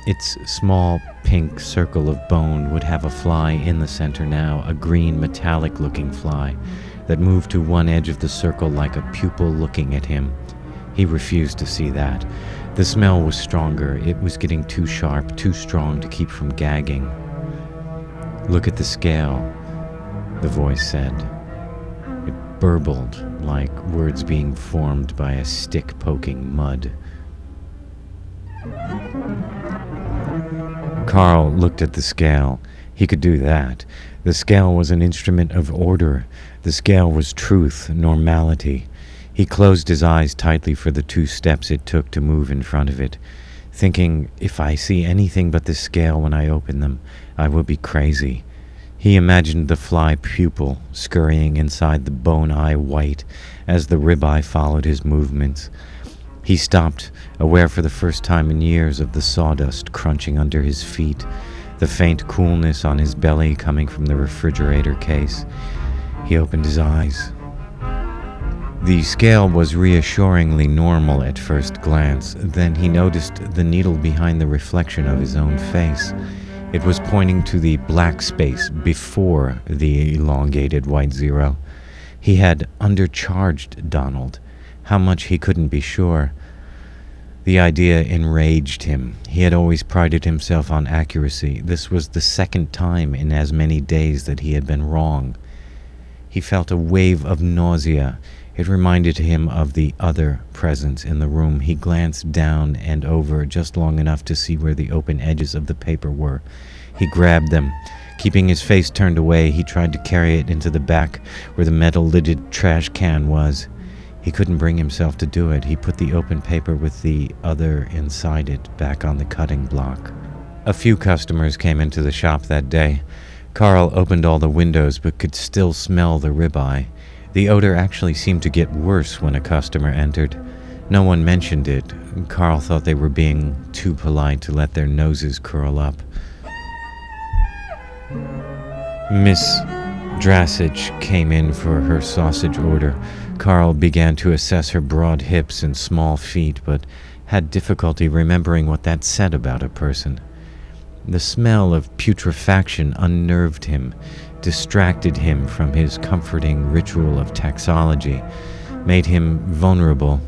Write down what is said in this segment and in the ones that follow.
Its small pink circle of bone would have a fly in the center now, a green metallic-looking fly that moved to one edge of the circle like a pupil looking at him. He refused to see that. The smell was stronger. It was getting too sharp, too strong to keep from gagging. "Look at the scale," the voice said. It burbled like words being formed by a stick poking mud. Carl looked at the scale. He could do that. The scale was an instrument of order. The scale was truth, normality. He closed his eyes tightly for the 2 steps it took to move in front of it, thinking, if I see anything but the scale when I open them, I will be crazy. He imagined the fly pupil scurrying inside the bone-eye white as the ribeye followed his movements. He stopped, aware for the first time in years of the sawdust crunching under his feet, the faint coolness on his belly coming from the refrigerator case. He opened his eyes. The scale was reassuringly normal at first glance. Then he noticed the needle behind the reflection of his own face. It was pointing to the black space before the elongated white zero. He had undercharged Donald. How much he couldn't be sure. The idea enraged him. He had always prided himself on accuracy. This was the second time in as many days that he had been wrong. He felt a wave of nausea. It reminded him of the other presence in the room. He glanced down and over just long enough to see where the open edges of the paper were. He grabbed them. Keeping his face turned away, he tried to carry it into the back where the metal-lidded trash can was. He couldn't bring himself to do it. He put the open paper with the other inside it back on the cutting block. A few customers came into the shop that day. Carl opened all the windows but could still smell the ribeye. The odor actually seemed to get worse when a customer entered. No one mentioned it. Carl thought they were being too polite to let their noses curl up. Miss Drassich came in for her sausage order. Carl began to assess her broad hips and small feet, but had difficulty remembering what that said about a person. The smell of putrefaction unnerved him, distracted him from his comforting ritual of taxology, made him vulnerable.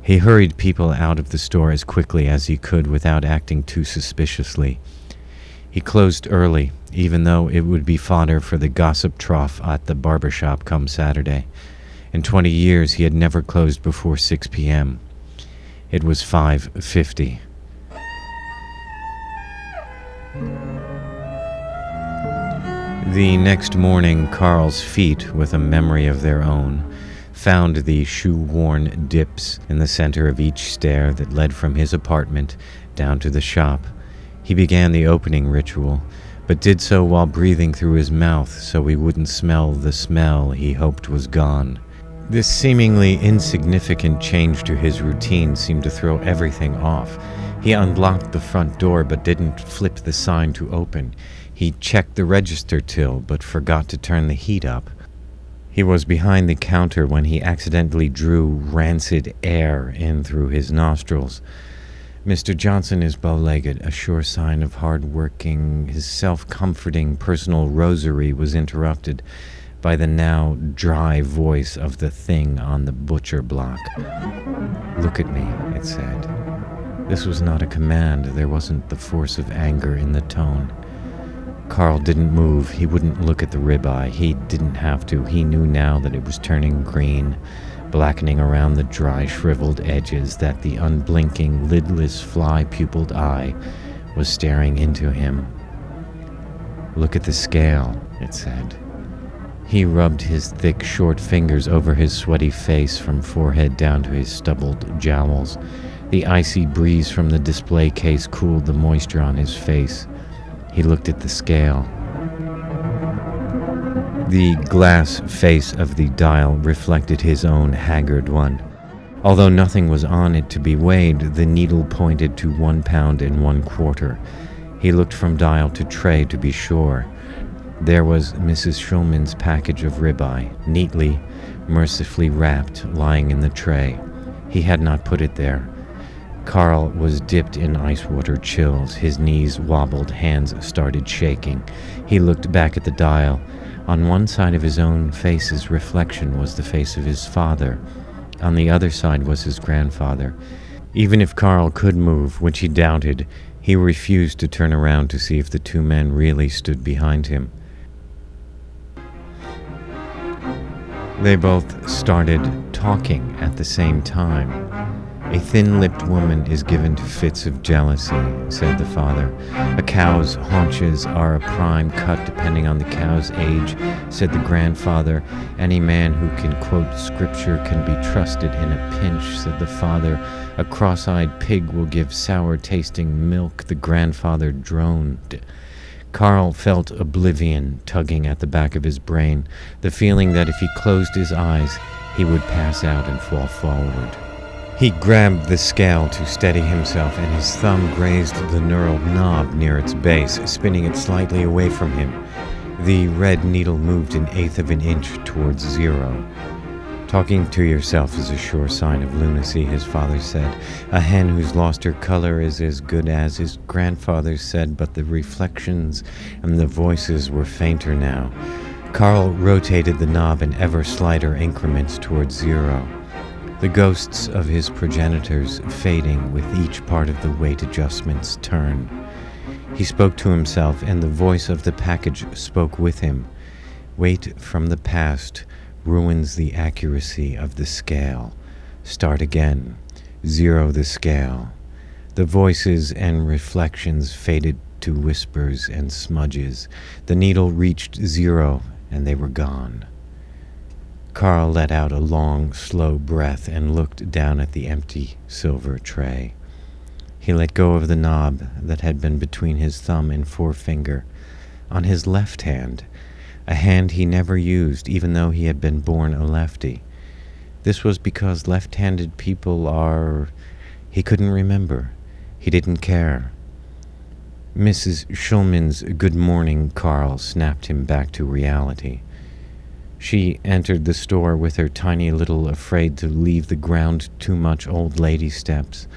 He hurried people out of the store as quickly as he could without acting too suspiciously. He closed early, even though it would be fodder for the gossip trough at the barber shop come Saturday. In 20 years, he had never closed before 6 p.m. It was 5:50. The next morning, Carl's feet, with a memory of their own, found the shoe-worn dips in the center of each stair that led from his apartment down to the shop. He began the opening ritual, but did so while breathing through his mouth so he wouldn't smell the smell he hoped was gone. This seemingly insignificant change to his routine seemed to throw everything off. He unlocked the front door but didn't flip the sign to open. He checked the register till but forgot to turn the heat up. He was behind the counter when he accidentally drew rancid air in through his nostrils. Mr. Johnson is bow-legged, a sure sign of hard working. His self-comforting personal rosary was interrupted by the now dry voice of the thing on the butcher block. "Look at me," it said. This was not a command. There wasn't the force of anger in the tone. Carl didn't move. He wouldn't look at the ribeye. He didn't have to. He knew now that it was turning green, blackening around the dry, shriveled edges, that the unblinking, lidless, fly-pupiled eye was staring into him. "Look at the scale," it said. He rubbed his thick, short fingers over his sweaty face from forehead down to his stubbled jowls. The icy breeze from the display case cooled the moisture on his face. He looked at the scale. The glass face of the dial reflected his own haggard one. Although nothing was on it to be weighed, the needle pointed to 1 pound and 1/4. He looked from dial to tray to be sure. There was Mrs. Schulman's package of ribeye, neatly, mercifully wrapped, lying in the tray. He had not put it there. Carl was dipped in ice water chills. His knees wobbled, hands started shaking. He looked back at the dial. On one side of his own face's reflection was the face of his father. On the other side was his grandfather. Even if Carl could move, which he doubted, he refused to turn around to see if the two men really stood behind him. They both started talking at the same time. "A thin-lipped woman is given to fits of jealousy," said the father. "A cow's haunches are a prime cut depending on the cow's age," said the grandfather. "Any man who can quote scripture can be trusted in a pinch," said the father. "A cross-eyed pig will give sour-tasting milk," the grandfather droned. Carl felt oblivion tugging at the back of his brain, the feeling that if he closed his eyes, he would pass out and fall forward. He grabbed the scale to steady himself, and his thumb grazed the knurled knob near its base, spinning it slightly away from him. The red needle moved 1/8 of an inch towards 0. "Talking to yourself is a sure sign of lunacy," his father said. "A hen who's lost her color is as good as," his grandfather said, but the reflections and the voices were fainter now. Carl rotated the knob in ever slighter increments towards 0. The ghosts of his progenitors fading with each part of the weight adjustment's turn. He spoke to himself, and the voice of the package spoke with him. "Weight from the past ruins the accuracy of the scale. Start again. 0 the scale." The voices and reflections faded to whispers and smudges. The needle reached 0, and they were gone. Carl let out a long, slow breath and looked down at the empty silver tray. He let go of the knob that had been between his thumb and forefinger. On his left hand, a hand he never used, even though he had been born a lefty. This was because left-handed people are... He couldn't remember. He didn't care. Mrs. Schulman's "Good morning, Carl" snapped him back to reality. She entered the store with her tiny little afraid to leave the ground too much old lady steps.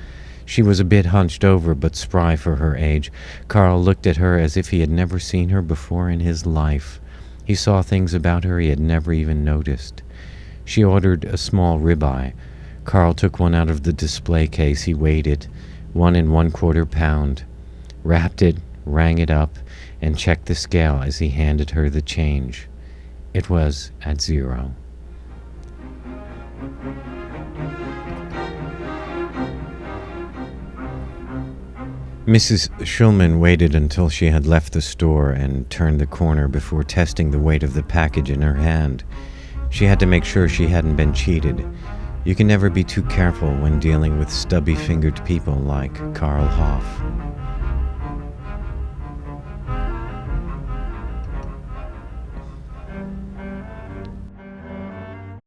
She was a bit hunched over, but spry for her age. Carl looked at her as if he had never seen her before in his life. He saw things about her he had never even noticed. She ordered a small ribeye. Carl took one out of the display case. He weighed it, 1 1/4 pound, wrapped it, rang it up, and checked the scale as he handed her the change. It was at 0. Mrs. Schulman waited until she had left the store and turned the corner before testing the weight of the package in her hand. She had to make sure she hadn't been cheated. You can never be too careful when dealing with stubby-fingered people like Carl Hoff.